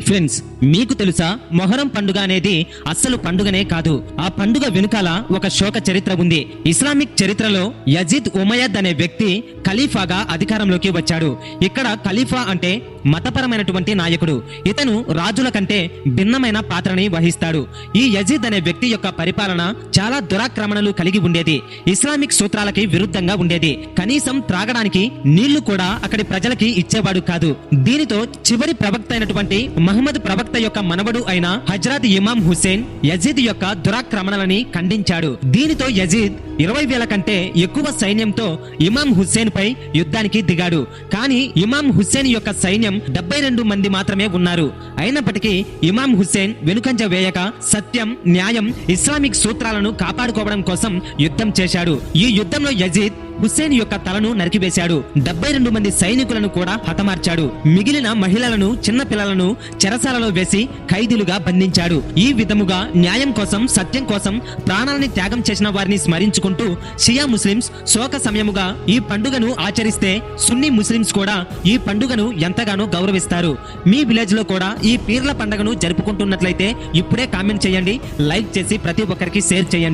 Friends, మీకు తెలుసా మొహరం పండుగ అనేది అస్సలు పండుగనే కాదు. ఆ పండుగ వెనుకాల ఒక శోక చరిత్ర ఉంది. ఇస్లామిక్ చరిత్రలో యజీద్ ఉమయ్యద్ అనే వ్యక్తి ఖలీఫాగా అధికారంలోకి వచ్చాడు. ఇక్కడ ఖలీఫా అంటే మతపరమైనటువంటి నాయకుడు. ఇతను రాజుల కంటే భిన్నమైన పాత్రని వహిస్తాడు. ఈ యజీద్ అనే వ్యక్తి యొక్క పరిపాలన చాలా దురాక్రమణలు కలిగి ఉండేది. ఇస్లామిక్ సూత్రాలకి విరుద్ధంగా ఉండేది. కనీసం త్రాగడానికి నీళ్లు కూడా అక్కడి ప్రజలకి ఇచ్చేవాడు కాదు. దీనితో చివరి ప్రవక్త అయినటువంటి మహమ్మద్ ప్రవక్త యొక్క మనవడు అయిన హజ్రత్ ఇమాం హుస్సేన్ యజీద్ యొక్క దురాక్రమణలని ఖండించాడు. దీనితో యజీద్ 20,000 కంటే ఎక్కువ సైన్యంతో ఇమాం హుస్సేన్ పై యుద్ధానికి దిగాడు. కానీ ఇమాం హుస్సేన్ యొక్క సైన్యం 72 మంది మాత్రమే ఉన్నారు. అయినప్పటికీ ఇమాం హుస్సేన్ వెనుకంజ వేయక సత్యం, న్యాయం, ఇస్లామిక్ సూత్రాలను కాపాడుకోవడం కోసం యుద్ధం చేశాడు. ఈ యుద్ధంలో యజీద్ హుస్సేన్ యొక్క తలను నరికివేశాడు. 72 మంది సైనికులను కూడా హతమార్చాడు. మిగిలిన మహిళలను, చిన్న పిల్లలను చెరసాలలో వేసి ఖైదీలుగా బంధించాడు. ఈ విధముగా న్యాయం కోసం, సత్యం కోసం ప్రాణాలని త్యాగం చేసిన వారిని స్మరించుకుంటూ షియా ముస్లిమ్స్ శోక సమయముగా ఈ పండుగను ఆచరిస్తే సున్నీ ముస్లిమ్స్ కూడా ఈ పండుగను ఎంతగానో గౌరవిస్తారు. మీ విలేజ్ లో కూడా ఈ పీర్ల పండుగను జరుపుకుంటున్నట్లయితే ఇప్పుడే కామెంట్ చేయండి, లైక్ చేసి ప్రతి ఒక్కరికి షేర్ చేయండి.